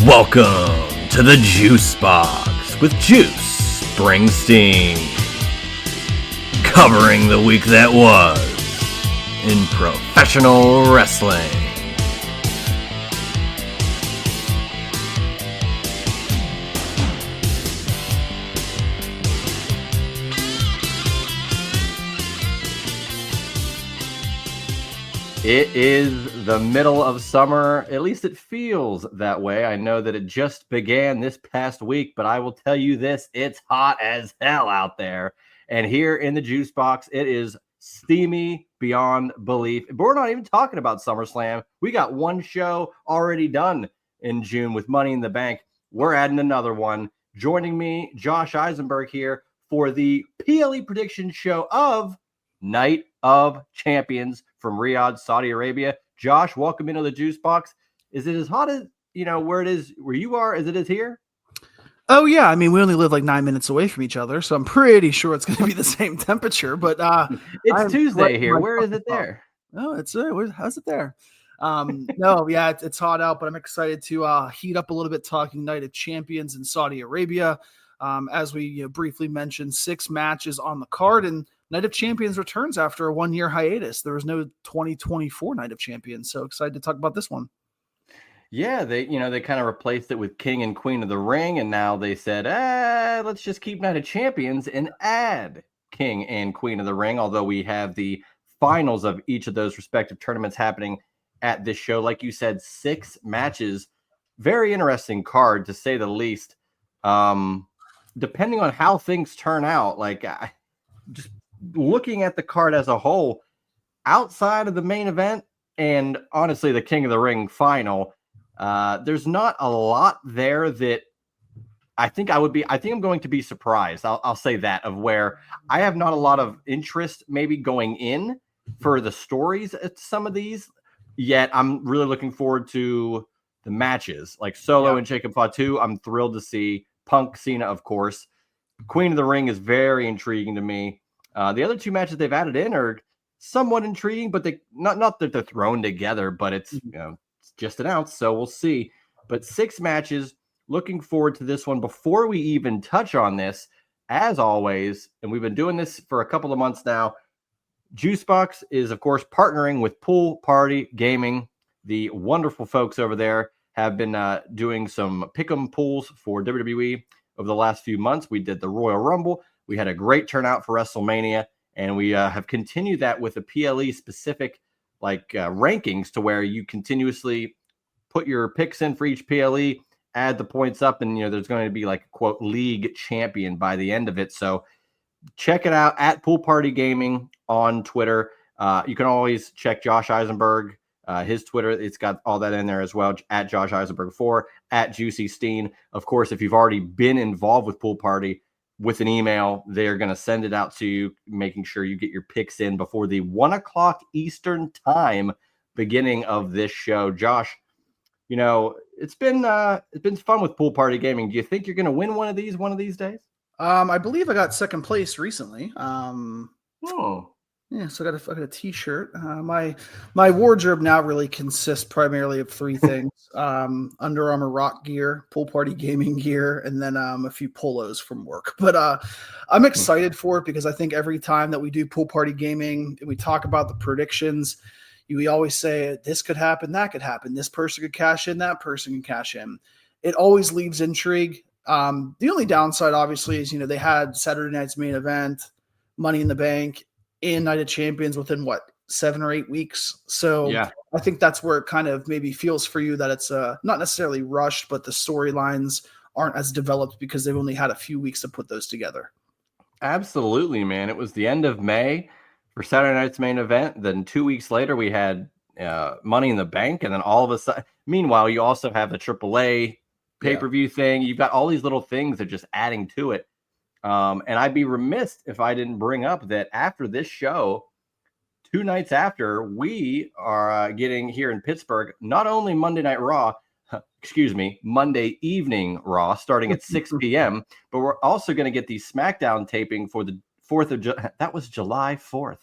Welcome to the Juice Box with Juice Springsteen, covering the week that was in professional wrestling. It is the middle of summer. At least it feels that way. I know that it just began this past week, but I will tell you this, it's hot as hell out there. And here in the Juice Box, it is steamy beyond belief. But we're not even talking about SummerSlam. We got one show already done in June with Money in the Bank. We're adding another one. Joining me, Josh Isenberg here for the PLE prediction show of Night of Champions from Riyadh, Saudi Arabia. Josh, welcome into the Juice Box. Is it as hot as, where it is, where you are, as it is here? Oh, yeah. I mean, we only live like 9 minutes away from each other, so I'm pretty sure it's going to be the same temperature. But it's Tuesday here. Where is it there? Oh, it's how's it there? No, yeah, it's hot out, but I'm excited to heat up a little bit talking Night of Champions in Saudi Arabia. As we briefly mentioned, 6 matches on the card, and Night of Champions returns after a 1-year hiatus. There was no 2024 Night of Champions, so excited to talk about this one. Yeah, they kind of replaced it with King and Queen of the Ring, and now they said, let's just keep Night of Champions and add King and Queen of the Ring, although we have the finals of each of those respective tournaments happening at this show. Like you said, 6 matches. Very interesting card, to say the least. Depending on how things turn out, just looking at the card as a whole, outside of the main event and honestly the King of the Ring final, there's not a lot there that I think I'm going to be surprised. I'll say that, of where I have not a lot of interest maybe going in for the stories at some of these, yet I'm really looking forward to the matches like Solo and Jacob Fatu. I'm thrilled to see Punk, Cena, of course. Queen of the Ring is very intriguing to me. The other 2 matches they've added in are somewhat intriguing, but they not that they're thrown together, but it's it's just announced, so we'll see. But 6 matches. Looking forward to this one. Before we even touch on this, as always, and we've been doing this for a couple of months now, Juicebox is, of course, partnering with Pool Party Gaming. The wonderful folks over there have been doing some pick'em pools for WWE over the last few months. We did the Royal Rumble. We had a great turnout for WrestleMania, and we have continued that with a PLE specific rankings, to where you continuously put your picks in for each PLE, add the points up, and there's going to be a quote league champion by the end of it. So check it out at Pool Party Gaming on Twitter. You can always check Josh Isenberg, his Twitter. It's got all that in there as well, at Josh Isenberg 4, at Juicy Steen. Of course, if you've already been involved with Pool Party, with an email, they're going to send it out to you, making sure you get your picks in before the 1:00 Eastern time beginning of this show. Josh, it's been fun with Pool Party Gaming. Do you think you're going to win one of these days? I believe I got second place recently. Yeah, so I got a T-shirt. My wardrobe now really consists primarily of 3 things: Under Armour rock gear, Pool Party Gaming gear, and then a few polos from work. But I'm excited for it because I think every time that we do Pool Party Gaming and we talk about the predictions, we always say this could happen, that could happen, this person could cash in, that person can cash in. It always leaves intrigue. The only downside, obviously, is they had Saturday night's main event, Money in the Bank, in Night of Champions within 7 or 8 weeks. So yeah. I think that's where it kind of maybe feels for you that it's not necessarily rushed, but the storylines aren't as developed because they've only had a few weeks to put those together. Absolutely, man. It was the end of May for Saturday night's main event. Then 2 weeks later, we had Money in the Bank. And then all of a sudden, meanwhile, you also have the AAA pay-per-view thing. You've got all these little things that are just adding to it. And I'd be remiss if I didn't bring up that after this show, 2 nights after, we are getting here in Pittsburgh, not only Monday Night Raw, Monday Evening Raw starting at 6 p.m., but we're also going to get the SmackDown taping for the 4th of July. That was July 4th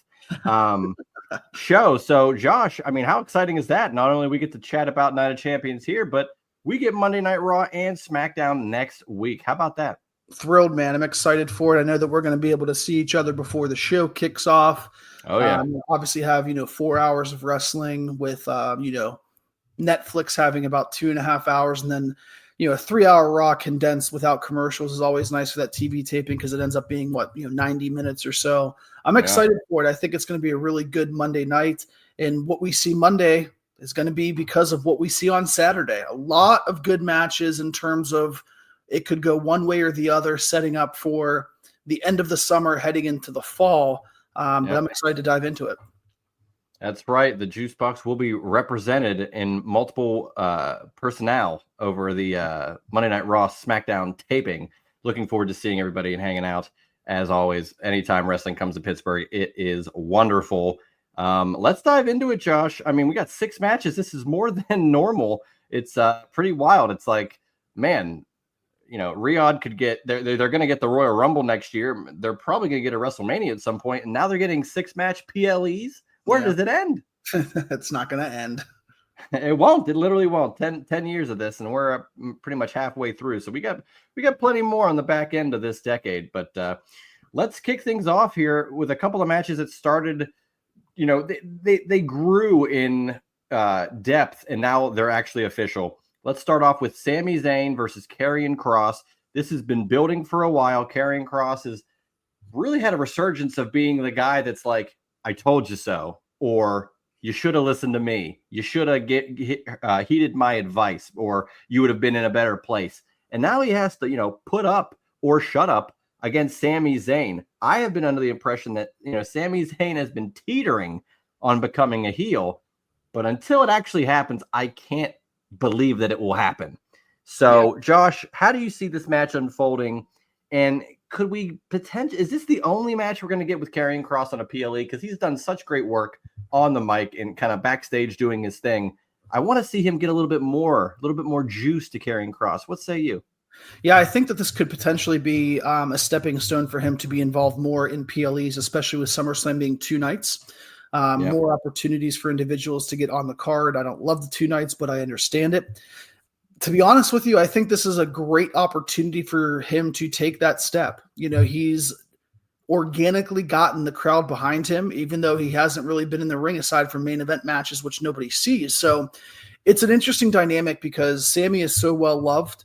show. So, Josh, I mean, how exciting is that? Not only we get to chat about Night of Champions here, but we get Monday Night Raw and SmackDown next week. How about that? Thrilled, man. I'm excited for it. I know that we're going to be able to see each other before the show kicks off. Oh, yeah. Obviously have, 4 hours of wrestling with, Netflix having about 2.5 hours, and then, a 3-hour Raw condensed without commercials is always nice for that TV taping because it ends up being 90 minutes or so. I'm excited for it. I think it's going to be a really good Monday night, and what we see Monday is going to be because of what we see on Saturday. A lot of good matches in terms of it could go one way or the other, setting up for the end of the summer, heading into the fall. But I'm excited to dive into it. That's right. The Juice Box will be represented in multiple personnel over the Monday Night Raw SmackDown taping. Looking forward to seeing everybody and hanging out. As always, anytime wrestling comes to Pittsburgh, it is wonderful. Let's dive into it, Josh. I mean, we got 6 matches. This is more than normal. It's pretty wild. It's like, man, Riyadh could get, they're going to get the Royal Rumble next year. They're probably going to get a WrestleMania at some point, and now they're getting 6-match PLEs. Where does it end? It's not going to end. It won't. It literally won't. 10 years of this, and we're pretty much halfway through. So we got plenty more on the back end of this decade. But let's kick things off here with a couple of matches that started. They grew in depth, and now they're actually official. Let's start off with Sami Zayn versus Karrion Kross. This has been building for a while. Karrion Kross has really had a resurgence of being the guy that's like, I told you so, or you should have listened to me. You should have heeded my advice, or you would have been in a better place. And now he has to, put up or shut up against Sami Zayn. I have been under the impression that, Sami Zayn has been teetering on becoming a heel, but until it actually happens, I can't believe that it will happen. So, Josh, how do you see this match unfolding? And could we is this the only match we're going to get with Karrion Kross on a PLE? Because he's done such great work on the mic and kind of backstage doing his thing. I want to see him get a little bit more juice to Karrion Kross. What say you? Yeah, I think that this could potentially be a stepping stone for him to be involved more in PLEs, especially with SummerSlam being 2 nights. More opportunities for individuals to get on the card. I don't love the 2 nights, but I understand it. To be honest with you, I think this is a great opportunity for him to take that step. He's organically gotten the crowd behind him, even though he hasn't really been in the ring aside from main event matches, which nobody sees. So it's an interesting dynamic because Sami is so well loved,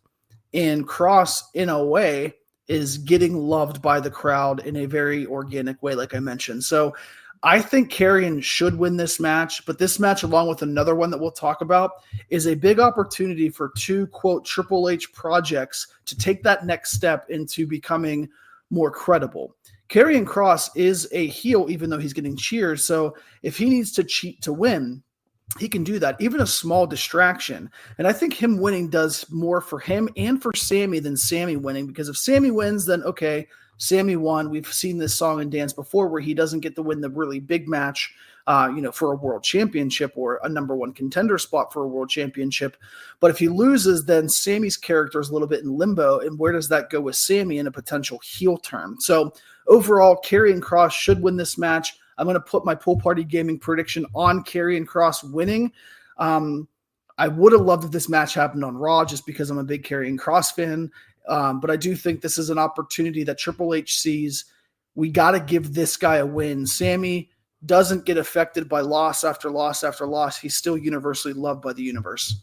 and Kross, in a way, is getting loved by the crowd in a very organic way, like I mentioned. So I think Karrion should win this match, but this match, along with another one that we'll talk about, is a big opportunity for 2, quote, Triple H projects to take that next step into becoming more credible. Karrion Kross is a heel, even though he's getting cheers. So if he needs to cheat to win, he can do that, even a small distraction. And I think him winning does more for him and for Sami than Sami winning, because if Sami wins, then okay, Sami won. We've seen this song and dance before where he doesn't get to win the really big match, for a world championship or a number 1 contender spot for a world championship. But if he loses, then Sami's character is a little bit in limbo. And where does that go with Sami in a potential heel turn? So overall, Karrion Kross should win this match. I'm going to put my Pool Party Gaming prediction on Karrion Kross winning. I would have loved if this match happened on Raw just because I'm a big Karrion Kross fan. But I do think this is an opportunity that Triple H sees. We got to give this guy a win. Sami doesn't get affected by loss after loss after loss. He's still universally loved by the universe.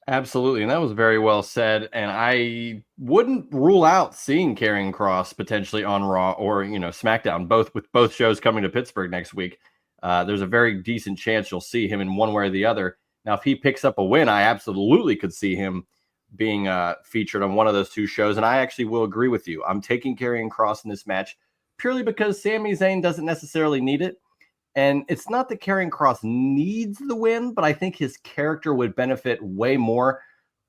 Absolutely. And that was very well said. And I wouldn't rule out seeing Karrion Kross potentially on Raw or, SmackDown, with both shows coming to Pittsburgh next week. There's a very decent chance you'll see him in one way or the other. Now, if he picks up a win, I absolutely could see him being featured on one of those 2 shows. And I actually will agree with you. I'm taking Karrion Kross in this match purely because Sami Zayn doesn't necessarily need it. And it's not that Karrion Kross needs the win, but I think his character would benefit way more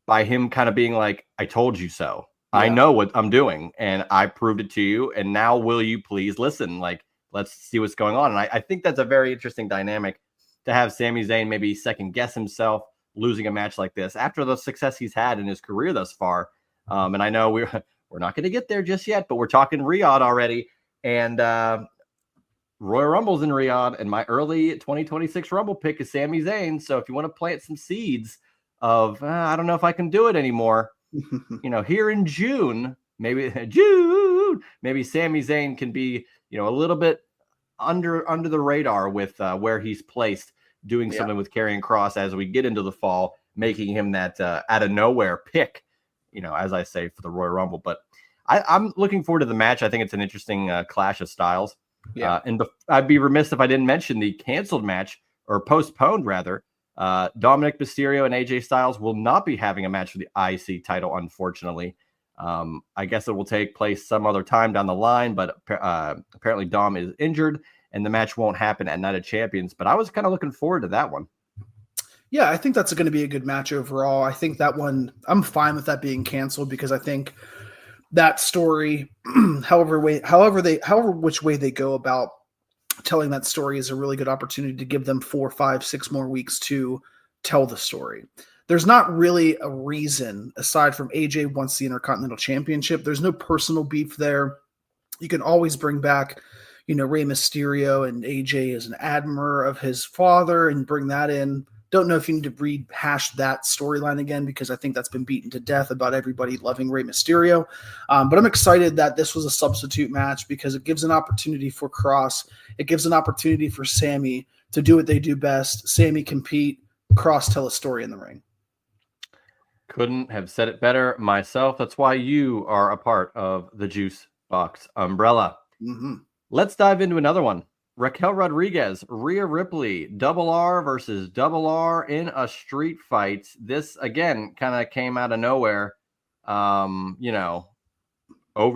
by him kind of being like, I told you so. Yeah. I know what I'm doing, and I proved it to you. And now will you please listen? Like, let's see what's going on. And I think that's a very interesting dynamic to have Sami Zayn maybe second guess himself losing a match like this after the success he's had in his career thus far. And I know we're not going to get there just yet, but we're talking Riyadh already. And Royal Rumble's in Riyadh, and my early 2026 Rumble pick is Sami Zayn. So if you want to plant some seeds of I don't know if I can do it anymore. Here in June, maybe Sami Zayn can be, a little bit under the radar with where he's placed, doing something with Karrion Kross as we get into the fall, making him that out of nowhere pick, as I say, for the Royal Rumble. But I'm looking forward to the match. I think it's an interesting clash of styles. Yeah. And I'd be remiss if I didn't mention the canceled match, or postponed rather. Dominic Mysterio and AJ Styles will not be having a match for the IC title, unfortunately. I guess it will take place some other time down the line, but apparently Dom is injured and the match won't happen at Night of Champions. But I was kind of looking forward to that one. Yeah, I think that's going to be a good match overall. I think that one, I'm fine with that being canceled, because I think that story, however which way they go about telling that story, is a really good opportunity to give them 4, 5, 6 more weeks to tell the story. There's not really a reason, aside from AJ wants the Intercontinental Championship. There's no personal beef there. You can always bring back, Rey Mysterio, and AJ is an admirer of his father, and bring that in. Don't know if you need to rehash that storyline again, because I think that's been beaten to death about everybody loving Rey Mysterio. But I'm excited that this was a substitute match, because it gives an opportunity for Kross. It gives an opportunity for Sami to do what they do best. Sami compete, Kross tell a story in the ring. Couldn't have said it better myself. That's why you are a part of the Juice Box umbrella. Mm-hmm. Let's dive into another one. Raquel Rodriguez, Rhea Ripley, Double R versus Double R in a street fight. This, again, kind of came out of nowhere, over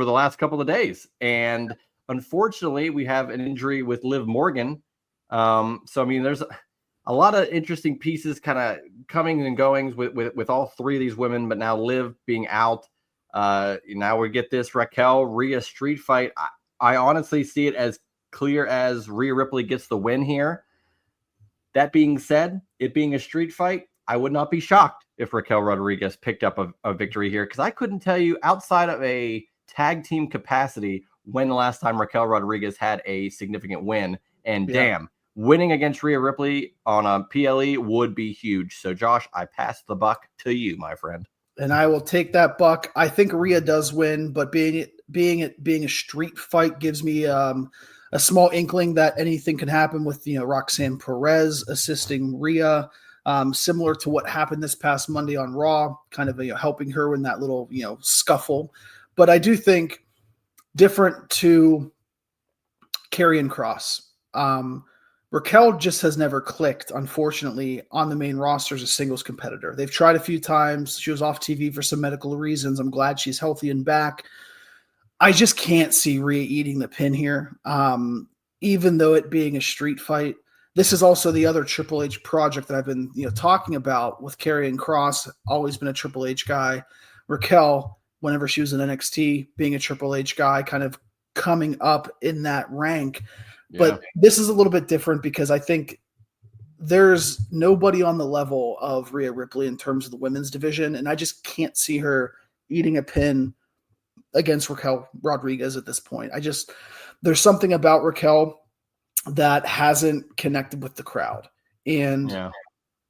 the last couple of days. And unfortunately, we have an injury with Liv Morgan. There's a lot of interesting pieces kind of coming and goings with all three of these women, but now Liv being out. Now we get this Raquel Rhea street fight. I honestly see it as clear as Rhea Ripley gets the win here. That being said, it being a street fight, I would not be shocked if Raquel Rodriguez picked up a victory here, because I couldn't tell you, outside of a tag team capacity, when the last time Raquel Rodriguez had a significant win. And damn, winning against Rhea Ripley on a PLE would be huge. So Josh, I pass the buck to you, my friend. And I will take that buck. I think Rhea does win, but being a street fight gives me a small inkling that anything can happen with Roxanne Perez assisting Rhea, similar to what happened this past Monday on Raw, kind of helping her in that little scuffle. But I do think, different to Karrion Kross, Raquel just has never clicked, unfortunately, on the main roster as a singles competitor. They've tried a few times. She was off TV for some medical reasons. I'm glad she's healthy and back. I just can't see Rhea eating the pin here, even though it being a street fight. This is also the other Triple H project that I've been talking about with Karrion Kross, always been a Triple H guy. Raquel, whenever she was in NXT, being a Triple H guy, kind of coming up in that rank. Yeah. But this is a little bit different, because I think there's nobody on the level of Rhea Ripley in terms of the women's division, and I just can't see her eating a pin against Raquel Rodriguez at this point. There's something about Raquel that hasn't connected with the crowd, and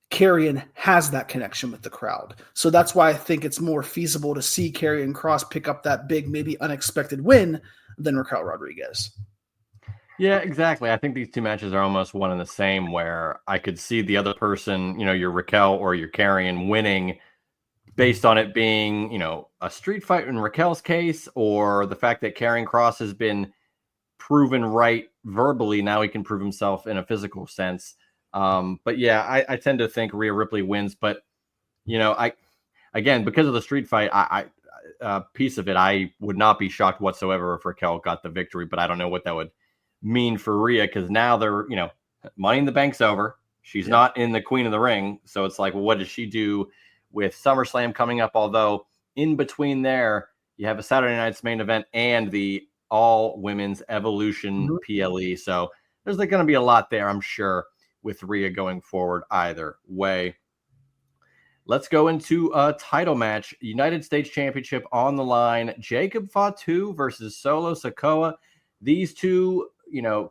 Karrion has that connection with the crowd. So that's why I think it's more feasible to see Karrion Kross pick up that big, maybe unexpected win than Raquel Rodriguez. Yeah, exactly. I think these two matches are almost one and the same, where I could see the other person, your Raquel or your Karrion, winning based on it being, a street fight in Raquel's case, or the fact that Karrion Kross has been proven right verbally. Now he can prove himself in a physical sense. But yeah, I tend to think Rhea Ripley wins. But, because of the street fight, piece of it, I would not be shocked whatsoever if Raquel got the victory. But I don't know what that would mean for Rhea, because now they're, Money in the Bank's over. She's not in the Queen of the Ring. So it's like, well, what does she do with SummerSlam coming up? Although in between there, you have a Saturday night's main event and the all women's Evolution PLE. So there's going to be a lot there, I'm sure, with Rhea going forward either way. Let's go into a title match. United States Championship on the line. Jacob Fatu versus Solo Sikoa. These two,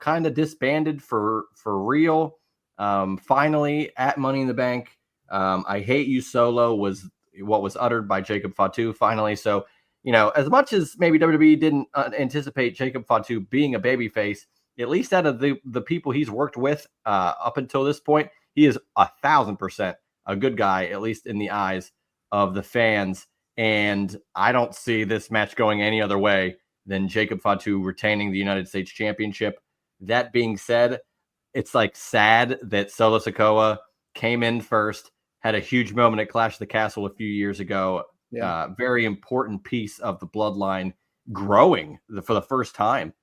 kind of disbanded for real. Finally, at Money in the Bank, I hate you, Solo was what was uttered by Jacob Fatu finally. So, as much as maybe WWE didn't anticipate Jacob Fatu being a babyface, at least out of the people he's worked with up until this point, he is 1,000% a good guy, at least in the eyes of the fans. And I don't see this match going any other way than Jacob Fatu retaining the United States Championship. That being said, it's like sad that Solo Sikoa came in first, had a huge moment at Clash of the Castle a few years ago. Yeah. Very important piece of the bloodline growing for the first time.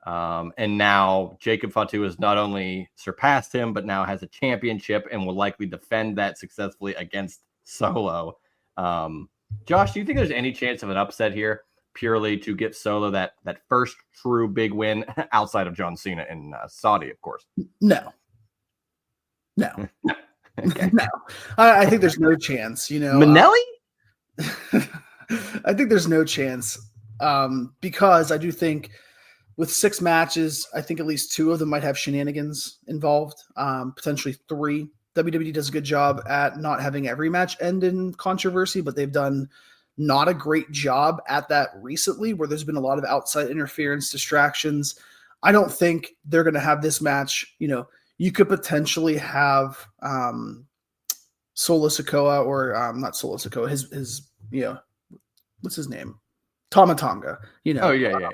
And now Jacob Fatu has not only surpassed him, but now has a championship and will likely defend that successfully against Solo. Josh, do you think there's any chance of an upset here, purely to get Solo that first true big win outside of John Cena in Saudi, of course? No. Okay. No. I think there's no chance, Manelli? I think there's no chance because I do think with 6 matches, I think at least 2 of them might have shenanigans involved, potentially 3. WWE does a good job at not having every match end in controversy, but they've done not a great job at that recently, where there's been a lot of outside interference, distractions. I don't think they're going to have this match. You could potentially have Solo Sikoa or not Solo Sikoa, his what's his name? Tama Tonga. Oh, yeah.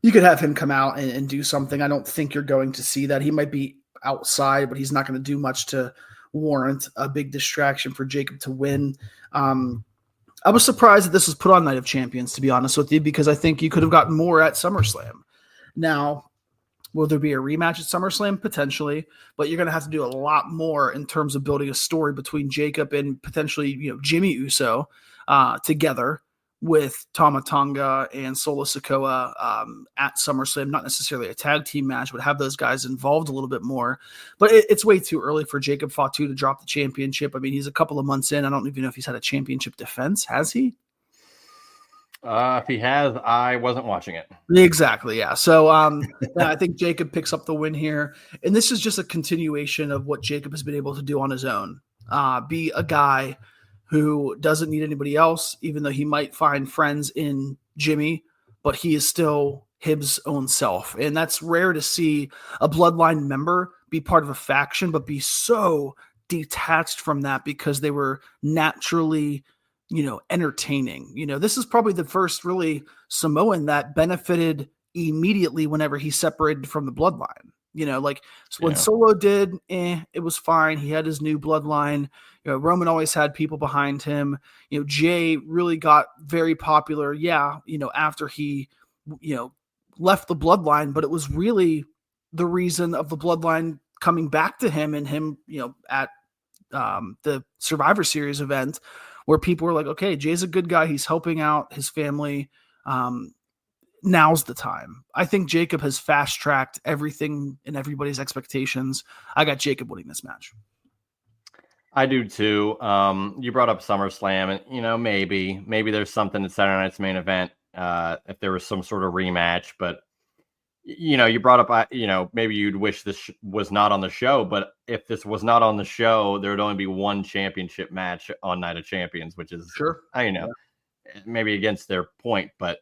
You could have him come out and do something. I don't think you're going to see that. He might be outside, but he's not going to do much to warrant a big distraction for Jacob to win. I was surprised that this was put on Night of Champions, to be honest with you, because I think you could have gotten more at SummerSlam. Now, will there be a rematch at SummerSlam? Potentially, but you're going to have to do a lot more in terms of building a story between Jacob and potentially, Jimmy Uso together with Tama Tonga and Solo Sikoa at SummerSlam. Not necessarily a tag team match, but have those guys involved a little bit more. But it's way too early for Jacob Fatu to drop the championship. I mean, he's a couple of months in. I don't even know if he's had a championship defense. Has he? If he has, I wasn't watching it. Exactly, yeah. So I think Jacob picks up the win here. And this is just a continuation of what Jacob has been able to do on his own. Be a guy who doesn't need anybody else, even though he might find friends in Jimmy, but he is still his own self. And that's rare to see a bloodline member be part of a faction, but be so detached from that because they were naturally, entertaining. This is probably the first really Samoan that benefited immediately whenever he separated from the bloodline. When Solo did, it was fine. He had his new bloodline. Roman always had people behind him. Jay really got very popular. After he, left the bloodline, but it was really the reason of the bloodline coming back to him and him, at the Survivor Series event where people were like, okay, Jay's a good guy. He's helping out his family. Now's the time. I think Jacob has fast-tracked everything and everybody's expectations. I got Jacob winning this match. I do too. You brought up SummerSlam, and maybe there's something at Saturday Night's Main Event if there was some sort of rematch. But you brought up, maybe you'd wish this was not on the show. But if this was not on the show, there would only be one championship match on Night of Champions, which is sure. Maybe against their point, but.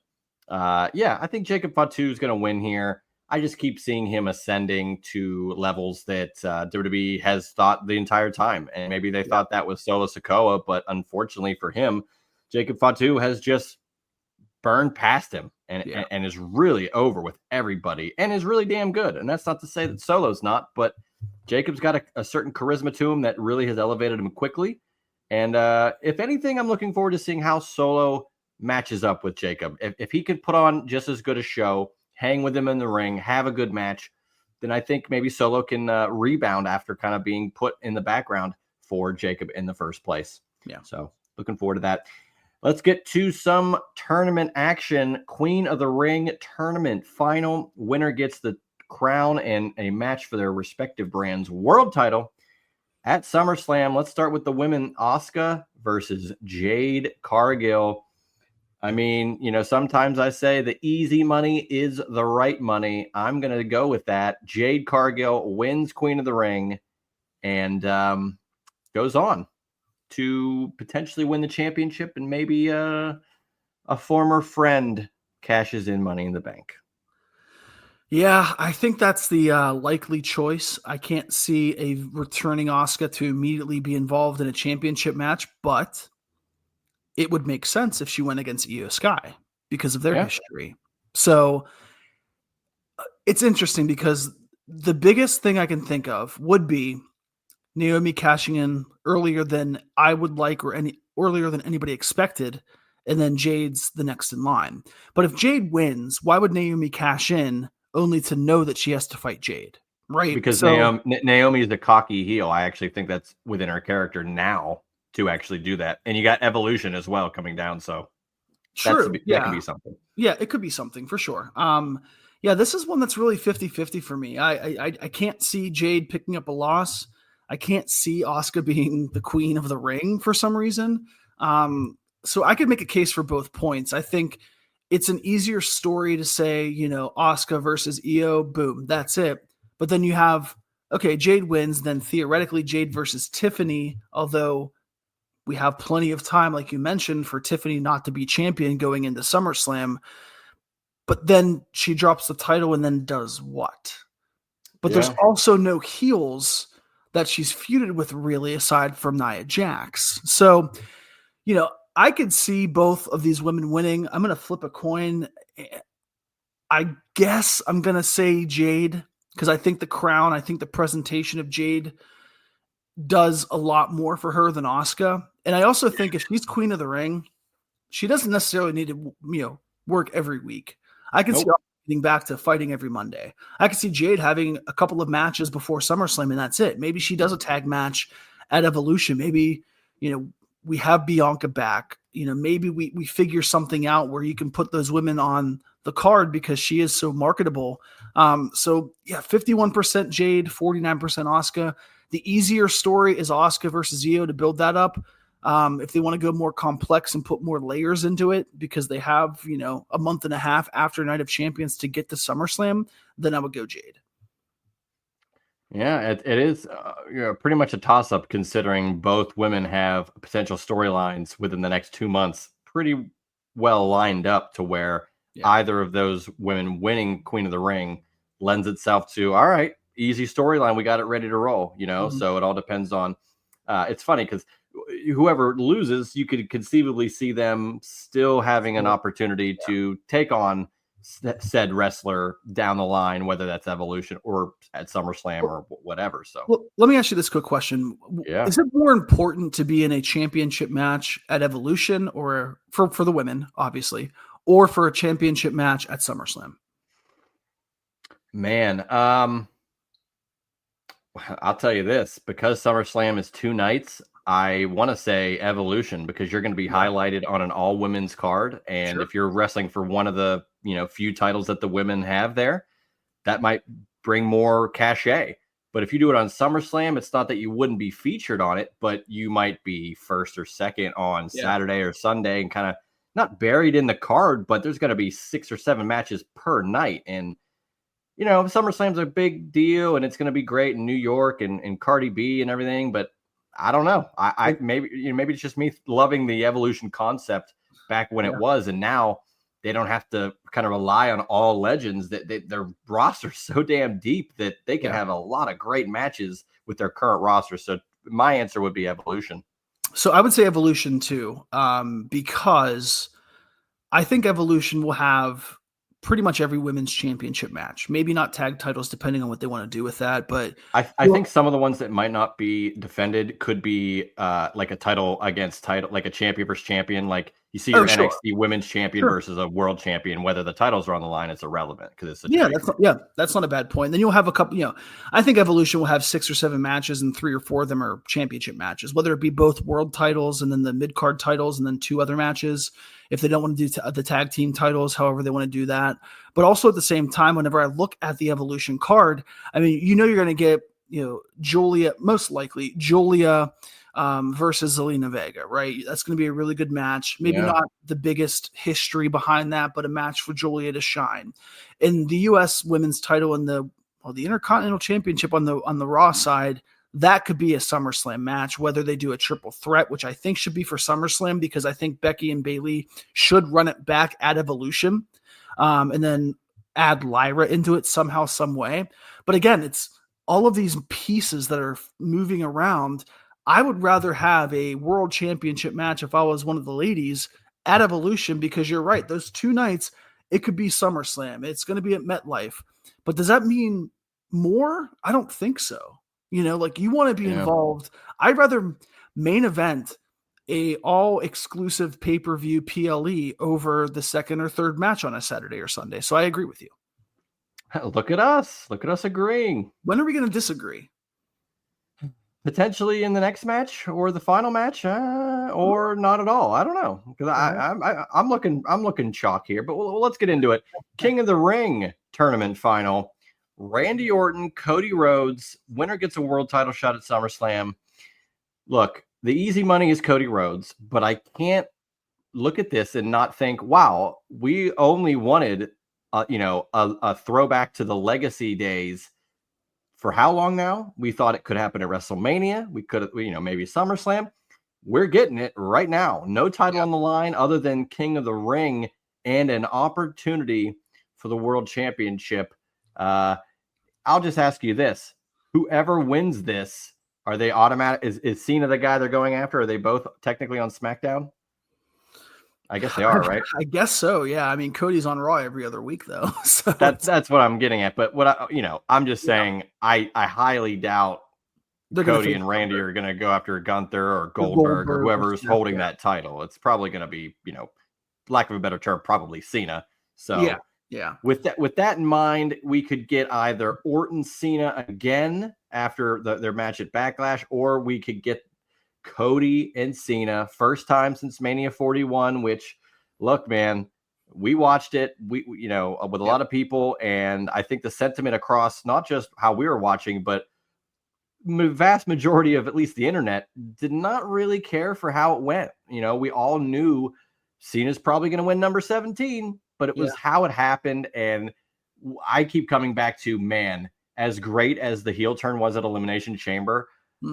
I think Jacob Fatu is going to win here. I just keep seeing him ascending to levels that WWE has thought the entire time. And maybe they thought that was Solo Sikoa, but unfortunately for him, Jacob Fatu has just burned past him and is really over with everybody and is really damn good. And that's not to say that Solo's not, but Jacob's got a certain charisma to him that really has elevated him quickly. And if anything, I'm looking forward to seeing how Solo matches up with Jacob. If he could put on just as good a show, hang with him in the ring, have a good match, then I think maybe Solo can rebound after kind of being put in the background for Jacob in the first place. Yeah. So looking forward to that. Let's get to some tournament action. Queen of the Ring tournament final. Winner gets the crown and a match for their respective brands' world title at SummerSlam. Let's start with the women. Asuka versus Jade Cargill. I mean, sometimes I say the easy money is the right money. I'm going to go with that. Jade Cargill wins Queen of the Ring and goes on to potentially win the championship, and maybe a former friend cashes in Money in the Bank. Yeah, I think that's the likely choice. I can't see a returning Asuka to immediately be involved in a championship match, but it would make sense if she went against Io Sky because of their history. So it's interesting because the biggest thing I can think of would be Naomi cashing in earlier than I would like or earlier than anybody expected, and then Jade's the next in line. But if Jade wins, why would Naomi cash in only to know that she has to fight Jade? Right? Because So Naomi is a cocky heel. I actually think that's within her character now to actually do that. And you got Evolution as well coming down, so true. that can be something. Yeah, it could be something for sure. Yeah, this is one that's really 50-50 for me. I can't see Jade picking up a loss. I can't see Asuka being the queen of the ring for some reason. So I could make a case for both points. I think it's an easier story to say, Asuka versus Io, boom, that's it. But then you have, okay, Jade wins, then theoretically Jade versus Tiffany, although we have plenty of time, like you mentioned, for Tiffany not to be champion going into SummerSlam. But then she drops the title and then does what? But there's also no heels that she's feuded with really aside from Nia Jax. So, I could see both of these women winning. I'm going to flip a coin. I guess I'm going to say Jade because I think the presentation of Jade does a lot more for her than Asuka. And I also think if she's queen of the ring, she doesn't necessarily need to, work every week. I can see getting back to fighting every Monday. I can see Jade having a couple of matches before SummerSlam and that's it. Maybe she does a tag match at Evolution. Maybe, we have Bianca back. Maybe we figure something out where you can put those women on the card because she is so marketable. 51% Jade, 49% Asuka. The easier story is Asuka versus Io to build that up. If they want to go more complex and put more layers into it because they have, a month and a half after Night of Champions to get to SummerSlam, then I would go Jade. Yeah, it is pretty much a toss-up considering both women have potential storylines within the next 2 months pretty well lined up to where either of those women winning Queen of the Ring lends itself to, all right, easy storyline. We got it ready to roll, So it all depends on it's funny because whoever loses, you could conceivably see them still having an opportunity to take on said wrestler down the line, whether that's Evolution or at SummerSlam or whatever. So let me ask you this quick question. Yeah. Is it more important to be in a championship match at Evolution or for the women, obviously, or for a championship match at SummerSlam? Man, I'll tell you this, because SummerSlam is 2 nights, I want to say Evolution because you're going to be highlighted on an all women's card. And if you're wrestling for one of the, few titles that the women have there, that might bring more cachet. But if you do it on SummerSlam, it's not that you wouldn't be featured on it, but you might be first or second on Saturday or Sunday and kind of not buried in the card, but there's going to be 6 or 7 matches per night. And SummerSlam's a big deal and it's going to be great in New York and Cardi B and everything. But I don't know. I maybe it's just me loving the Evolution concept back when it was. And now they don't have to kind of rely on all legends that their roster's so damn deep that they can have a lot of great matches with their current roster. So my answer would be Evolution. So I would say Evolution too, because I think Evolution will have pretty much every women's championship match. Maybe not tag titles, depending on what they want to do with that. But I think some of the ones that might not be defended could be like a title against title, like a champion versus champion. Like you see your NXT women's champion versus a world champion. Whether the titles are on the line, it's irrelevant because it's that's not a bad point. Then you'll have a couple. I think Evolution will have 6 or 7 matches, and 3 or 4 of them are championship matches. Whether it be both world titles and then the mid card titles, and then 2 other matches. If they don't want to do the tag team titles, however they want to do that. But also at the same time, whenever I look at the Evolution card, I mean, you're going to get, Julia, most likely Julia versus Zelina Vega, right? That's going to be a really good match. Maybe not the biggest history behind that, but a match for Julia to shine. In the U.S. women's title and the Intercontinental Championship on the Raw side, that could be a SummerSlam match, whether they do a triple threat, which I think should be for SummerSlam, because I think Becky and Bayley should run it back at Evolution, and then add Lyra into it somehow, some way. But again, it's all of these pieces that are moving around. I would rather have a world championship match if I was one of the ladies at Evolution, because you're right. Those 2 nights, it could be SummerSlam. It's going to be at MetLife. But does that mean more? I don't think so. Like, you want to be involved. I'd rather main event a all exclusive pay-per-view PLE over the second or third match on a Saturday or Sunday. So I agree with you. Look at us agreeing. When are we going to disagree? Potentially in the next match or the final match, or not at all. I don't know, because I'm looking chalk here. But let's get into it. King of the Ring tournament final: Randy Orton, Cody Rhodes. Winner gets a world title shot at SummerSlam. Look, the easy money is Cody Rhodes, but I can't look at this and not think, wow, we only wanted, a throwback to the legacy days. For how long now? We thought it could happen at WrestleMania. We could, maybe SummerSlam. We're getting it right now. No title on the line other than King of the Ring and an opportunity for the World Championship. I'll just ask you this. Whoever wins this, are they automatic? Is Cena the guy they're going after? Are they both technically on SmackDown? I guess they are, right? I guess so. Yeah. I mean, Cody's on Raw every other week, though. So that's what I'm getting at. But I'm just saying, I highly doubt Cody and Randy are going to go after Gunther or Goldberg or whoever's holding that title. It's probably going to be, lack of a better term, probably Cena. So yeah. With that in mind, we could get either Orton Cena again after their match at Backlash, or we could get Cody and Cena, first time since Mania 41, which, look, man, we watched it, with a lot of people, and I think the sentiment across not just how we were watching, but vast majority of at least the internet did not really care for how it went. We all knew Cena's probably going to win number 17, but it was how it happened. And I keep coming back to, man, as great as the heel turn was at Elimination Chamber,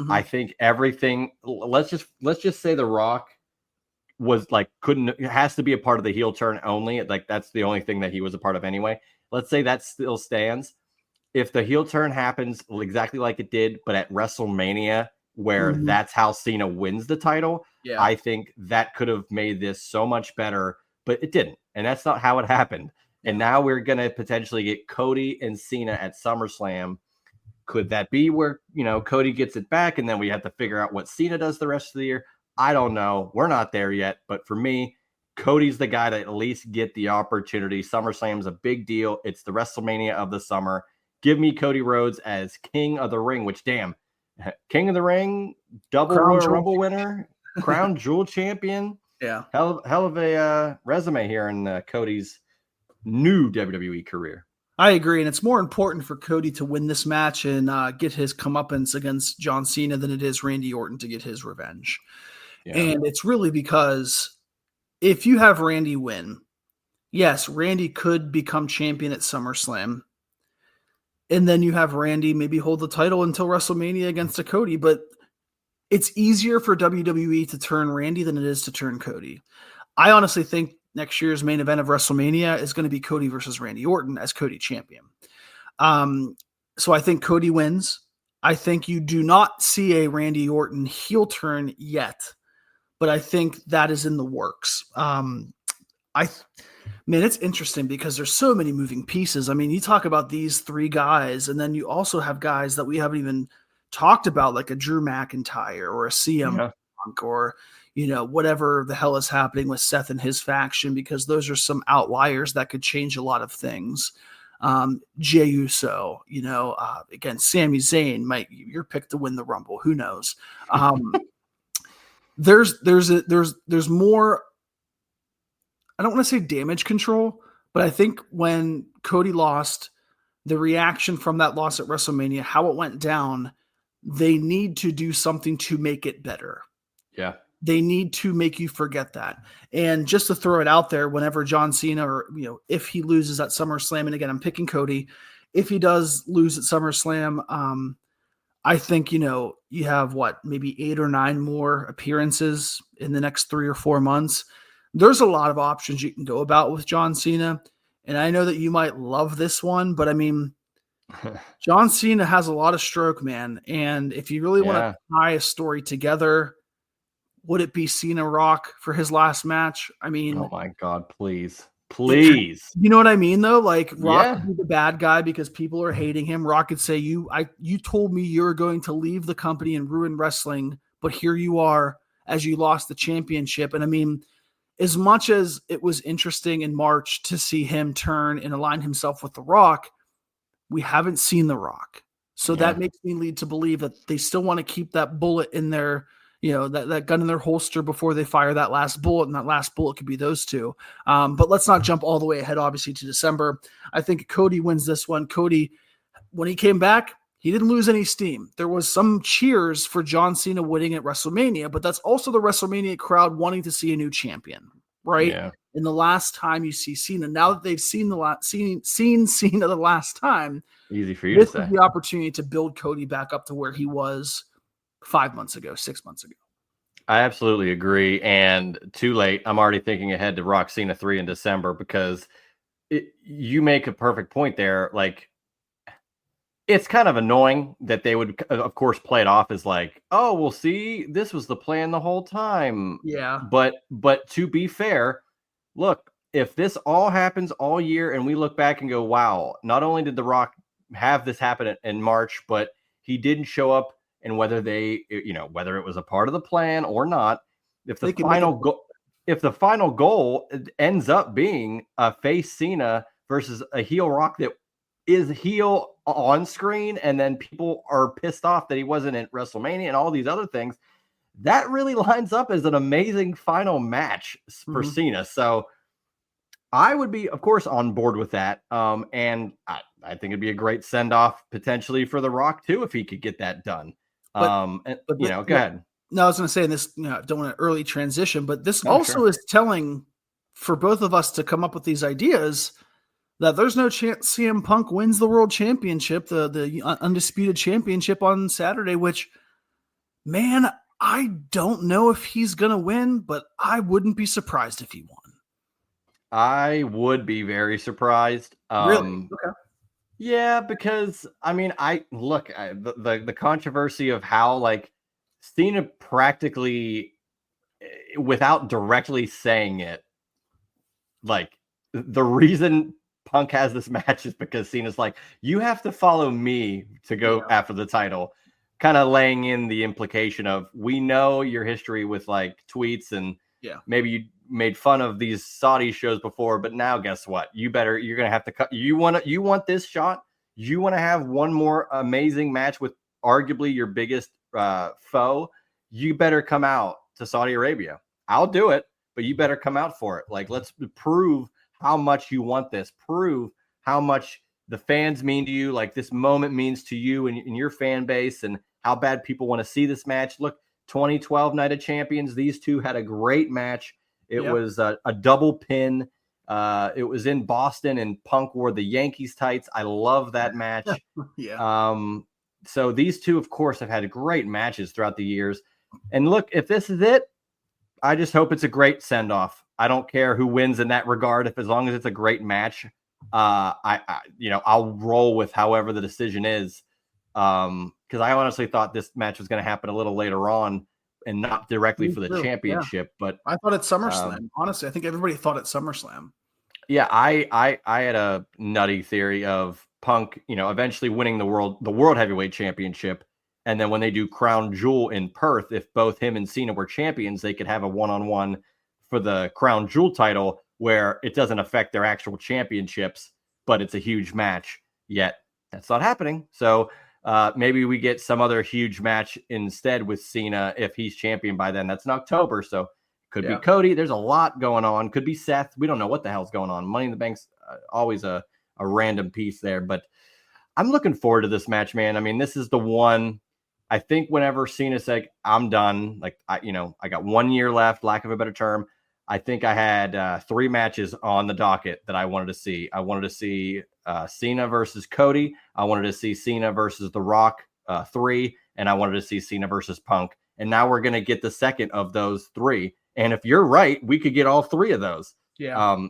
I think everything, let's just say The Rock was it has to be a part of the heel turn only. That's the only thing that he was a part of anyway. Let's say that still stands. If the heel turn happens exactly like it did, but at WrestleMania, where that's how Cena wins the title, I think that could have made this so much better, but it didn't. And that's not how it happened. And now we're going to potentially get Cody and Cena at SummerSlam. Could that be where, Cody gets it back and then we have to figure out what Cena does the rest of the year? I don't know. We're not there yet. But for me, Cody's the guy to at least get the opportunity. SummerSlam's a big deal. It's the WrestleMania of the summer. Give me Cody Rhodes as King of the Ring, which, damn, King of the Ring, double Royal Rumble winner, crown jewel champion. Yeah. Hell of a resume here in Cody's new WWE career. I agree, and it's more important for Cody to win this match and get his comeuppance against John Cena than it is Randy Orton to get his revenge. Yeah. And it's really because if you have Randy win, yes, Randy could become champion at SummerSlam, and then you have Randy maybe hold the title until WrestleMania against a Cody, but it's easier for WWE to turn Randy than it is to turn Cody. I honestly think next year's main event of WrestleMania is going to be Cody versus Randy Orton as Cody champion. So I think Cody wins. I think you do not see a Randy Orton heel turn yet, but I think that is in the works. It's interesting because there's so many moving pieces. I mean, you talk about these 3 guys, and then you also have guys that we haven't even talked about, like a Drew McIntyre or a CM Punk or whatever the hell is happening with Seth and his faction, because those are some outliers that could change a lot of things. Jey Uso, again, Sami Zayn, you're picked to win the Rumble. Who knows? There's more. I don't want to say damage control, but I think when Cody lost, the reaction from that loss at WrestleMania, how it went down, they need to do something to make it better. Yeah. They need to make you forget that. And just to throw it out there, whenever John Cena or, if he loses at SummerSlam, and again, I'm picking Cody, if he does lose at SummerSlam, I think, you have maybe 8 or 9 more appearances in the next 3 or 4 months. There's a lot of options you can go about with John Cena. And I know that you might love this one, but I mean, John Cena has a lot of stroke, man. And if you really want to Yeah. tie a story together, would it be Cena Rock for his last match? I Oh mean, my God, please. it, Please. you know what I mean, though? Like Rock Yeah. could be the bad guy because people are hating him. Rock could say, you told me you were going to leave the company and ruin wrestling, but here you are as you lost the championship. And I mean, as much as it was interesting in March to see him turn and align himself with The Rock, we haven't seen The Rock. So Yeah. that makes me lead to believe that they still want to keep that bullet in their, that gun in their holster before they fire that last bullet. And that last bullet could be those two. But let's not jump all the way ahead, obviously, to December. I think Cody wins this one. Cody, when he came back, he didn't lose any steam. There was some cheers for John Cena winning at WrestleMania, but that's also the WrestleMania crowd wanting to see a new champion, right? Yeah. And the last time you see Cena, now that they've seen seen Cena the last time, Easy for you to this say. is the opportunity to build Cody back up to where he was 5 months ago, 6 months ago. I absolutely agree. And too late. I'm already thinking ahead to Rock Cena 3 in December because you make a perfect point there. Like, it's kind of annoying that they would, of course, play it off as like, oh, well, see, this was the plan the whole time. Yeah. But to be fair, look, if this all happens all year and we look back and go, wow, not only did The Rock have this happen in March, but he didn't show up, and whether whether it was a part of the plan or not, if the final goal ends up being a face Cena versus a heel Rock that is heel on screen, and then people are pissed off that he wasn't at WrestleMania and all these other things, that really lines up as an amazing final match for Cena. So I would be, of course, on board with that. And I think it'd be a great send off potentially for The Rock too, if he could get that done. Go ahead. No, I was going to say this, don't want an early transition, but this also Sure. is telling for both of us to come up with these ideas that there's no chance CM Punk wins the world championship, the undisputed championship on Saturday, which, man, I don't know if he's going to win, but I wouldn't be surprised if he won. I would be very surprised. Really? Okay. Yeah, because I mean, the controversy of how like Cena practically, without directly saying it, like the reason Punk has this match is because Cena's like, you have to follow me to go after the title, kind of laying in the implication of, we know your history with like tweets and maybe you made fun of these Saudi shows before, but now guess what? You're going to have to cut. You want this shot. You want to have one more amazing match with arguably your biggest foe. You better come out to Saudi Arabia. I'll do it, but you better come out for it. Like, let's prove how much you want this. Prove how much the fans mean to you. Like, this moment means to you and your fan base, and how bad people want to see this match. Look, 2012 Night of Champions. These two had a great match. It was a double pin. It was in Boston, and Punk wore the Yankees tights. I love that match. So these two, of course, have had great matches throughout the years. And look, if this is it, I just hope it's a great send-off. I don't care who wins in that regard. As long as it's a great match, I'll roll with however the decision is. Because I honestly thought this match was going to happen a little later on and not directly for the championship. But I thought at SummerSlam. Honestly, I think everybody thought at SummerSlam. Yeah, I had a nutty theory of Punk, eventually winning the world heavyweight championship. And then when they do Crown Jewel in Perth, if both him and Cena were champions, they could have a one-on-one for the Crown Jewel title where it doesn't affect their actual championships, but it's a huge match. Yet that's not happening. So maybe we get some other huge match instead with Cena if he's champion by then. That's in October. So could be Cody. There's a lot going on. Could be Seth. We don't know what the hell's going on. Money in the Bank's always a random piece there. But I'm looking forward to this match, man. I mean, this is the one. I think whenever Cena's like, I'm done, like, I got 1 year left, lack of a better term. I think I had 3 matches on the docket that I wanted to see. I wanted to see Cena versus Cody. I wanted to see Cena versus The Rock three, and I wanted to see Cena versus Punk. And now we're going to get the second of those three. And if you're right, we could get all three of those. Yeah.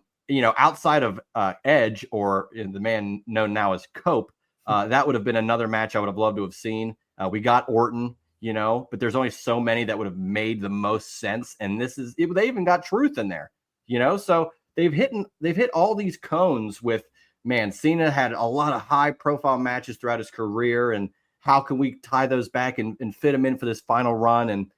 Outside of Edge or the man known now as Cope, that would have been another match I would have loved to have seen. We got Orton, but there's only so many that would have made the most sense. And they even got Truth in there, so they've hit all these cones with, man, Cena had a lot of high profile matches throughout his career. And how can we tie those back and fit him in for this final run? And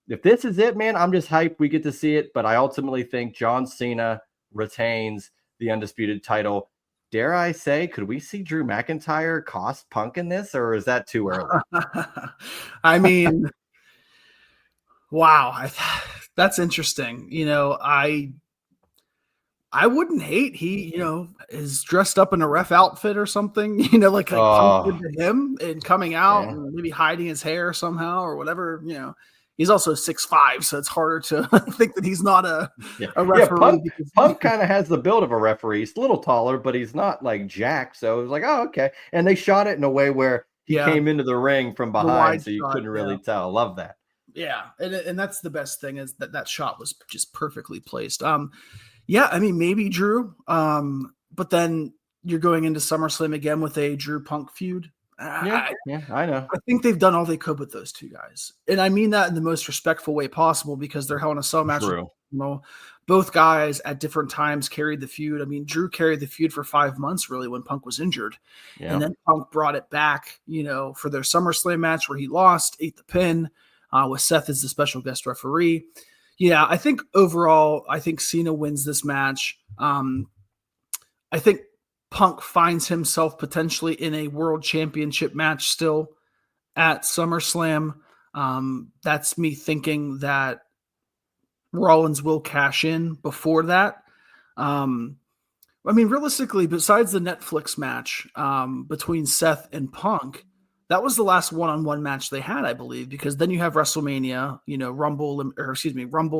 if this is it, man, I'm just hyped we get to see it. But I ultimately think John Cena retains the undisputed title. Dare I say, could we see Drew McIntyre cost Punk in this, or is that too early? I mean, wow, that's interesting. I wouldn't hate he, is dressed up in a ref outfit or something, like Punk did to him and coming out and maybe hiding his hair somehow or whatever, He's also 6'5", so it's harder to think that he's not a referee. Yeah, Punk kind of has the build of a referee. He's a little taller, but he's not like Jack. So it was like, oh, okay. And they shot it in a way where he came into the ring from behind, so you couldn't really tell. Love that. Yeah, and that's the best thing is that shot was just perfectly placed. Yeah, I mean, maybe Drew, but then you're going into SummerSlam again with a Drew Punk feud. I know. I think they've done all they could with those two guys. And I mean that in the most respectful way possible because they're Hell in a Cell match. True. Both guys at different times carried the feud. I mean, Drew carried the feud for 5 months, really, when Punk was injured. Yeah. And then Punk brought it back, for their SummerSlam match where he lost, ate the pin, with Seth as the special guest referee. Yeah, I think overall, Cena wins this match. I think Punk finds himself potentially in a world championship match still at SummerSlam. That's me thinking that Rollins will cash in before that. I mean, realistically, besides the Netflix match between Seth and Punk, that was the last one-on-one match they had, I believe, because then you have WrestleMania, Rumble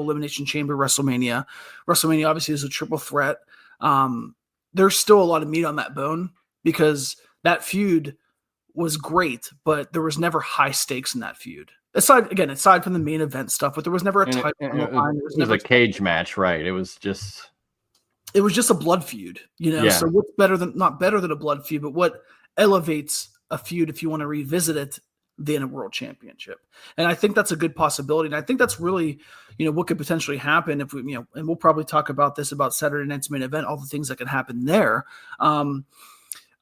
Elimination Chamber, WrestleMania. WrestleMania obviously is a triple threat. There's still a lot of meat on that bone because that feud was great, but there was never high stakes in that feud. Aside from the main event stuff, but there was never a title on the line. It was never a cage match, right? It was just a blood feud, Yeah. So what's not better than a blood feud, but what elevates a feud if you want to revisit it than a world championship? And I think that's a good possibility. And I think that's really, what could potentially happen if we, and we'll probably talk about this about Saturday night's main event, all the things that can happen there. I'm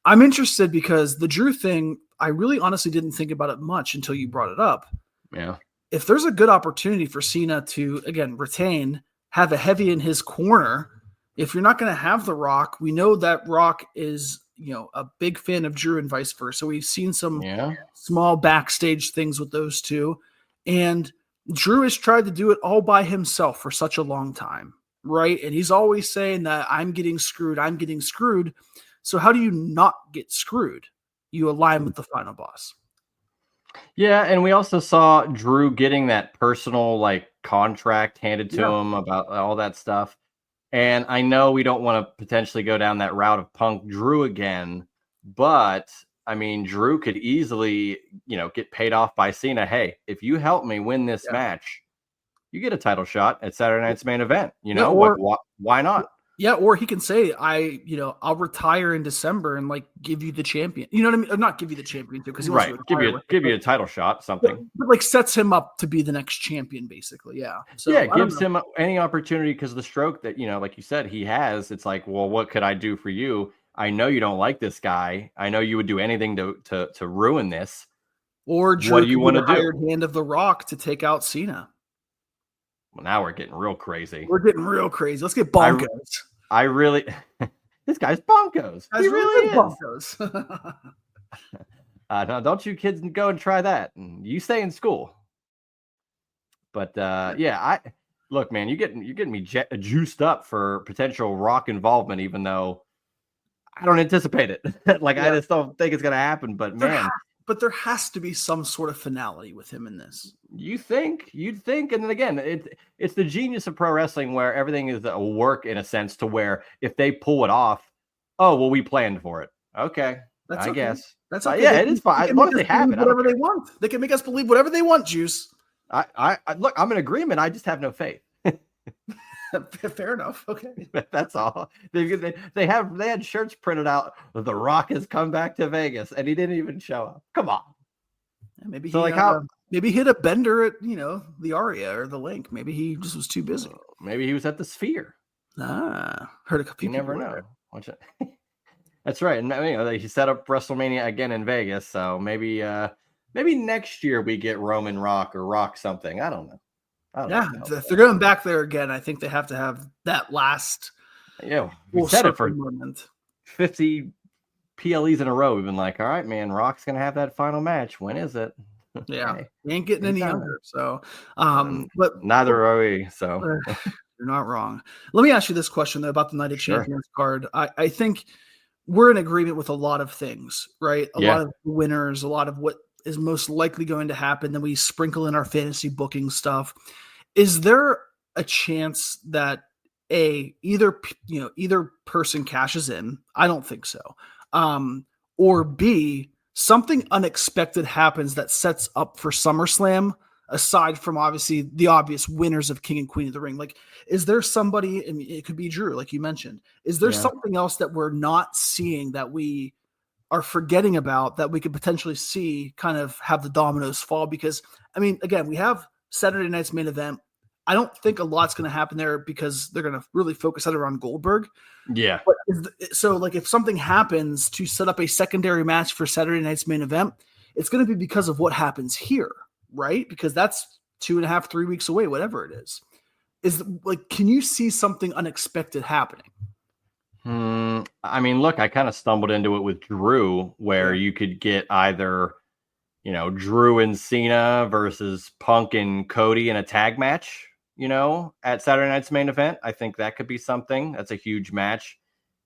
interested because the Drew thing, I really honestly didn't think about it much until you brought it up. Yeah. If there's a good opportunity for Cena to, again, retain, have a heavy in his corner, if you're not going to have The Rock, we know that Rock is, a big fan of Drew and vice versa. We've seen some small backstage things with those two. And Drew has tried to do it all by himself for such a long time, right? And he's always saying that I'm getting screwed. So how do you not get screwed? You align with the final boss. Yeah, and we also saw Drew getting that personal contract handed to him about all that stuff. And I know we don't want to potentially go down that route of Punk Drew again, but I mean, Drew could easily, get paid off by Cena. Hey, if you help me win this match, you get a title shot at Saturday night's main event. Why not? Yeah, or he can say, I'll retire in December and give you the champion. You know what I mean? Or not give you the championship because he wants to give you a title shot, something. But sets him up to be the next champion, basically. Yeah. So gives him any opportunity because the stroke that like you said he has. It's like, well, what could I do for you? I know you don't like this guy. I know you would do anything to ruin this. Or Drew, what do you want to do? Hired hand of The Rock to take out Cena. Well, now we're getting real crazy. Let's get bonkers. I really, this guy's bonkers. He really is. Bonkers. Now, don't you kids go and try that. You stay in school. But look, man, you're getting me juiced up for potential Rock involvement, even though I don't anticipate it. I just don't think it's gonna happen. But man. But there has to be some sort of finality with him in this. You'd think, and then again, it's the genius of pro wrestling where everything is a work in a sense to where if they pull it off, oh well, we planned for it. Okay, That's I okay. guess. That's But okay. yeah, it is fine. They As can long make as us they have believe it, I don't whatever care. they want. They can make us believe whatever they want, Juice. Look, I'm in agreement. I just have no faith. Fair enough. Okay. That's all. They had shirts printed out. The Rock has come back to Vegas, and he didn't even show up. Come on. Maybe So he like how maybe hit a bender at the Aria or the Link. Maybe he just was too busy. maybe he was at the Sphere. Heard a few You never people know. Watch it. That's right. And he set up WrestleMania again in Vegas. So maybe next year we get Roman Rock or Rock something. I don't know. Yeah, if they're going back there again, I think they have to have that last. Yeah, we said it for moment. 50 PLEs in a row. We've been like, all right, man, Rock's gonna have that final match. When is it? Yeah, he ain't getting any younger. So, but neither are we. So you're not wrong. Let me ask you this question though about the Night of Champions card. I think we're in agreement with a lot of things, right? A lot of winners, a lot of what is most likely going to happen. Then we sprinkle in our fantasy booking stuff. Is there a chance that either person cashes in? I don't think so. Or B, something unexpected happens that sets up for SummerSlam, aside from obviously the obvious winners of King and Queen of the Ring. Like, is there somebody, I mean, it could be Drew, like you mentioned. Is there something else that we're not seeing that we are forgetting about that we could potentially see kind of have the dominoes fall? Because, I mean, again, we have Saturday night's main event. I don't think a lot's going to happen there because they're going to really focus it around Goldberg. Yeah. But so, like, if something happens to set up a secondary match for Saturday night's main event, it's going to be because of what happens here, right? Because that's 2.5, 3 weeks away, whatever it is. Can you see something unexpected happening? I mean, look, I kind of stumbled into it with Drew, where you could get either, Drew and Cena versus Punk and Cody in a tag match, at Saturday night's main event. I think that could be something. That's a huge match.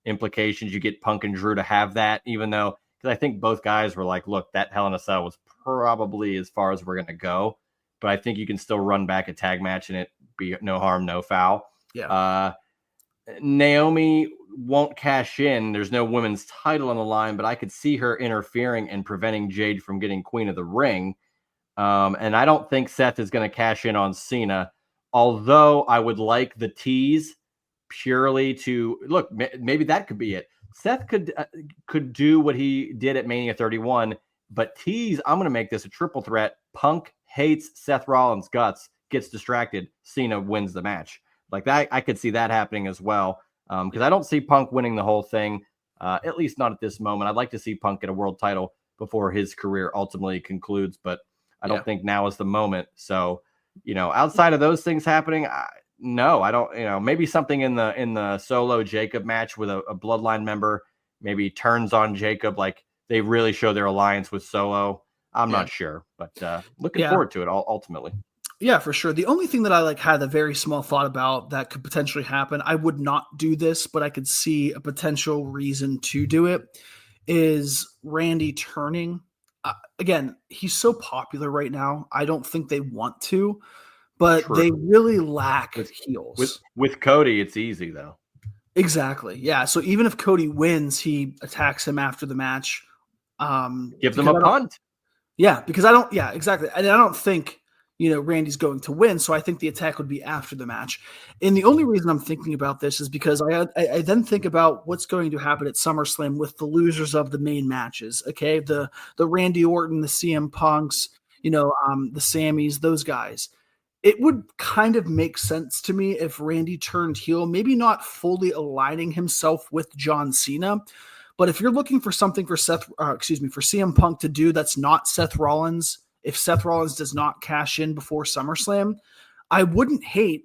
Implications, you get Punk and Drew to have that, even though, because I think both guys were like, look, that Hell in a Cell was probably as far as we're going to go. But I think you can still run back a tag match and it be no harm, no foul. Yeah. Naomi won't cash in. There's no women's title on the line, but I could see her interfering and preventing Jade from getting Queen of the Ring. And I don't think Seth is going to cash in on Cena, although I would like the tease purely to look. Maybe that could be it. Seth could do what he did at Mania 31, but tease, I'm going to make this a triple threat. Punk hates Seth Rollins' guts, gets distracted, Cena wins the match. Like that, I could see that happening as well. Because I don't see Punk winning the whole thing, at least not at this moment. I'd like to see Punk get a world title before his career ultimately concludes, but I don't think now is the moment. So, outside of those things happening, no, I don't. Maybe something in the Solo Jacob match with a Bloodline member maybe turns on Jacob, like they really show their alliance with Solo. I'm not sure, but looking forward to it ultimately. Yeah, for sure. The only thing that I had a very small thought about that could potentially happen, I would not do this, but I could see a potential reason to do it, is Randy turning. Again, he's so popular right now. I don't think they want to, but they really lack heels. With Cody, it's easy though. Exactly. Yeah. So even if Cody wins, he attacks him after the match. Gives him a punt. Yeah, because I don't. Yeah, exactly. And I don't think Randy's going to win. So I think the attack would be after the match. And the only reason I'm thinking about this is because I then think about what's going to happen at SummerSlam with the losers of the main matches. Okay. The Randy Orton, the CM Punks, the Sammys, those guys. It would kind of make sense to me if Randy turned heel, maybe not fully aligning himself with John Cena, but if you're looking for something for for CM Punk to do that's not Seth Rollins, if Seth Rollins does not cash in before SummerSlam, I wouldn't hate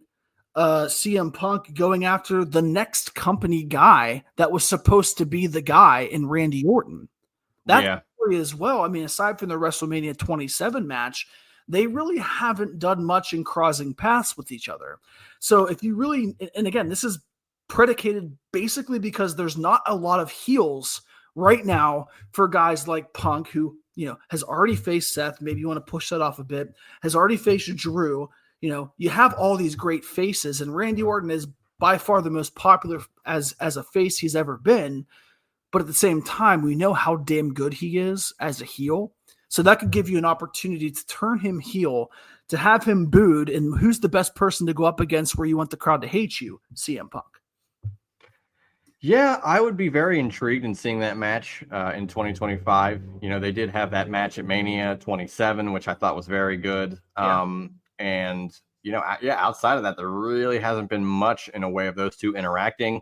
CM Punk going after the next company guy that was supposed to be the guy in Randy Orton. That story as well. I mean, aside from the WrestleMania 27 match, they really haven't done much in crossing paths with each other. So if you really, and again, this is predicated basically because there's not a lot of heels right now for guys like Punk, who has already faced Seth. Maybe you want to push that off a bit. Has already faced Drew. You have all these great faces, and Randy Orton is by far the most popular as a face he's ever been. but at the same time, we know how damn good he is as a heel. So that could give you an opportunity to turn him heel, to have him booed, and who's the best person to go up against where you want the crowd to hate you? CM Punk. Yeah, I would be very intrigued in seeing that match in 2025. They did have that match at Mania 27, which I thought was very good. And, outside of that, there really hasn't been much in a way of those two interacting.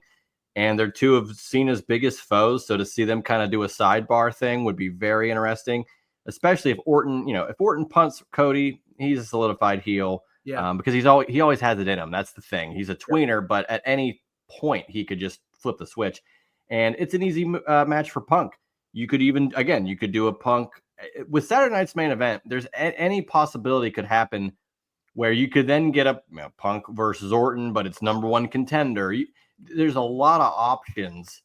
And they're two of Cena's biggest foes. So to see them kind of do a sidebar thing would be very interesting, especially if Orton punts Cody, he's a solidified heel. Because he always has it in him. That's the thing. He's a tweener, but at any point he could just flip the switch, and it's an easy match for Punk. You could do a Punk with Saturday night's main event. There's any possibility could happen where you could then get a Punk versus Orton, but it's number one contender. There's a lot of options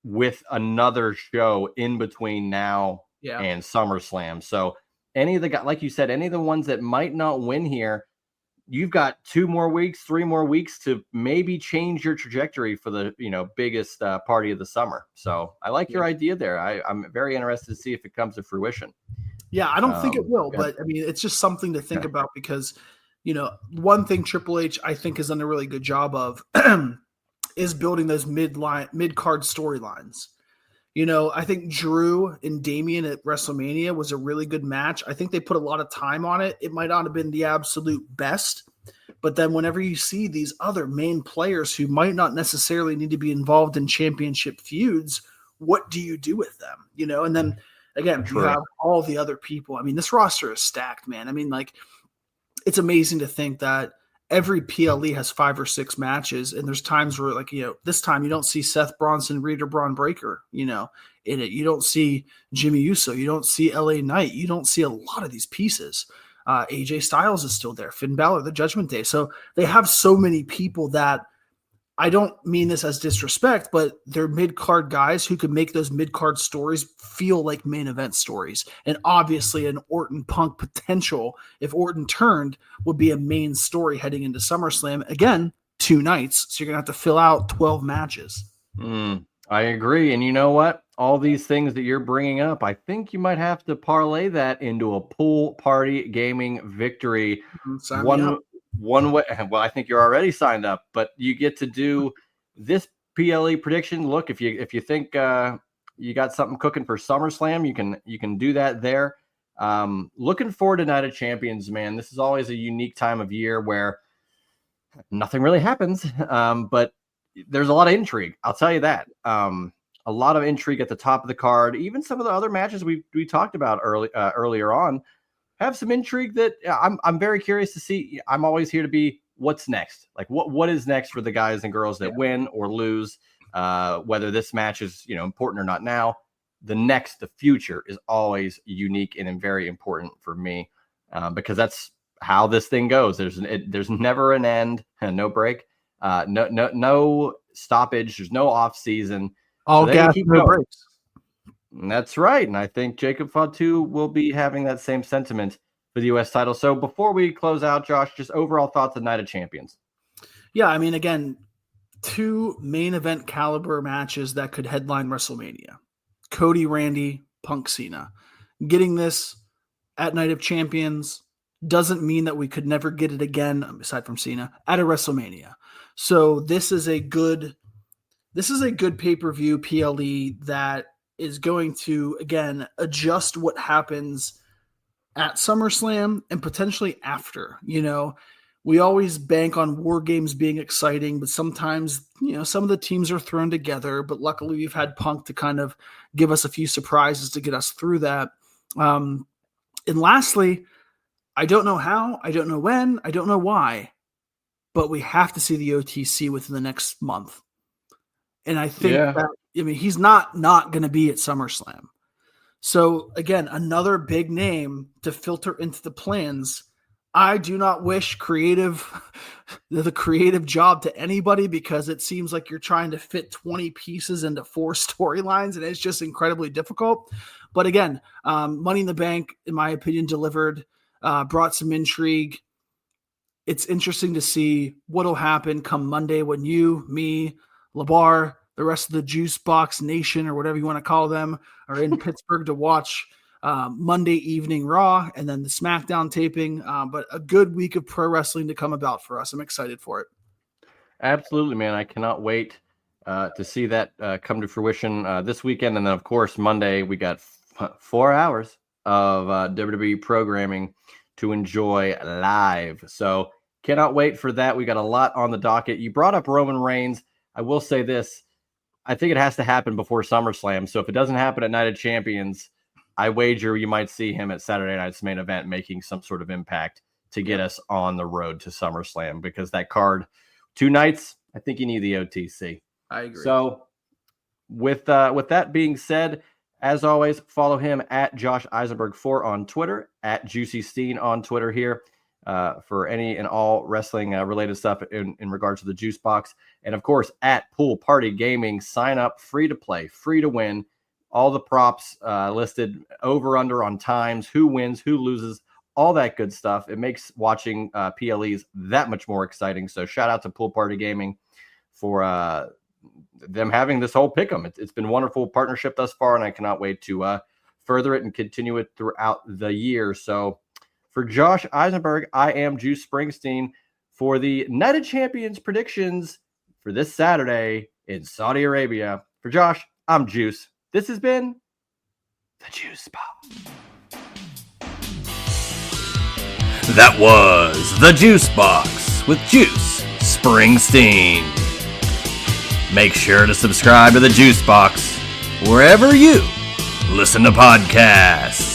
with another show in between now and SummerSlam. So any of the guys, like you said, any of the ones that might not win here, you've got 2 more weeks, 3 more weeks to maybe change your trajectory for the biggest party of the summer. So I like your idea there. I'm very interested to see if it comes to fruition. Yeah, I don't think it will, but I mean, it's just something to think about because, one thing Triple H I think has done a really good job of is building those mid-card storylines. I think Drew and Damian at WrestleMania was a really good match. I think they put a lot of time on it. It might not have been the absolute best, but then whenever you see these other main players who might not necessarily need to be involved in championship feuds, what do you do with them? And then again, you have all the other people. I mean, this roster is stacked, man. I mean, like, it's amazing to think that every PLE has 5 or 6 matches, and there's times where, like, this time you don't see Seth Bronson, Reed, or Braun Breaker, in it. You don't see Jimmy Uso. You don't see LA Knight. You don't see a lot of these pieces. AJ Styles is still there. Finn Balor, the Judgment Day. So they have so many people that, I don't mean this as disrespect, but they're mid-card guys who can make those mid-card stories feel like main event stories. And obviously an Orton Punk potential, if Orton turned, would be a main story heading into SummerSlam. Again, 2 nights, so you're going to have to fill out 12 matches. I agree. And you know what? All these things that you're bringing up, I think you might have to parlay that into a pool party gaming victory. One way. Well, I think you're already signed up, but you get to do this PLE prediction. Look, if you think you got something cooking for SummerSlam, you can do that there. Looking forward to Night of Champions, man. This is always a unique time of year where nothing really happens, but there's a lot of intrigue. I'll tell you that. A lot of intrigue at the top of the card. Even some of the other matches we talked about earlier on have some intrigue that I'm very curious to see. I'm always here to be what's next. Like what is next for the guys and girls that win or lose, whether this match is important or not now. The future is always unique and very important for me because that's how this thing goes. There's never an end, no break, no stoppage. There's no off season. All gas, no breaks. That's right. And I think Jacob Fatu will be having that same sentiment for the U.S. title. So before we close out, Josh, just overall thoughts of Night of Champions. Yeah, I mean, again, 2 main event caliber matches that could headline WrestleMania. Cody, Randy, Punk, Cena. Getting this at Night of Champions doesn't mean that we could never get it again, aside from Cena, at a WrestleMania. So this is a good pay-per-view PLE that is going to, again, adjust what happens at SummerSlam and potentially after. We always bank on War Games being exciting, but sometimes, some of the teams are thrown together, but luckily we've had Punk to kind of give us a few surprises to get us through that. And lastly, I don't know how, I don't know when, I don't know why, but we have to see the OTC within the next month. And I think that, he's not going to be at SummerSlam. So again, another big name to filter into the plans. I do not wish the creative job to anybody because it seems like you're trying to fit 20 pieces into 4 storylines and it's just incredibly difficult. But again, Money in the Bank, in my opinion, delivered, brought some intrigue. It's interesting to see what'll happen come Monday when you, me, Labar, the rest of the Juice Box Nation, or whatever you want to call them, are in Pittsburgh to watch Monday Evening Raw and then the SmackDown taping. But a good week of pro wrestling to come about for us. I'm excited for it. Absolutely, man. I cannot wait to see that come to fruition this weekend. And then, of course, Monday, we got 4 hours of WWE programming to enjoy live. So cannot wait for that. We got a lot on the docket. You brought up Roman Reigns. I will say this. I think it has to happen before SummerSlam. So if it doesn't happen at Night of Champions, I wager you might see him at Saturday night's main event making some sort of impact to get us on the road to SummerSlam, because that card, 2 nights, I think you need the OTC. I agree. So with that being said, as always, follow him at Josh Isenberg 4 on Twitter, at Juicy Steen on Twitter here for any and all wrestling related stuff in regards to the Juice Box. And of course, at Pool Party Gaming, sign up, free to play, free to win. All the props listed, over, under on times, who wins, who loses, all that good stuff. It makes watching PLEs that much more exciting. So shout out to Pool Party Gaming for them having this whole pick'em. It's been a wonderful partnership thus far, and I cannot wait to further it and continue it throughout the year. So for Josh Isenberg, I am Juice Springsteen for the Night of Champions predictions for this Saturday in Saudi Arabia. For Josh, I'm Juice. This has been the Juice Box. That was the Juice Box with Juice Springsteen. Make sure to subscribe to the Juice Box wherever you listen to podcasts.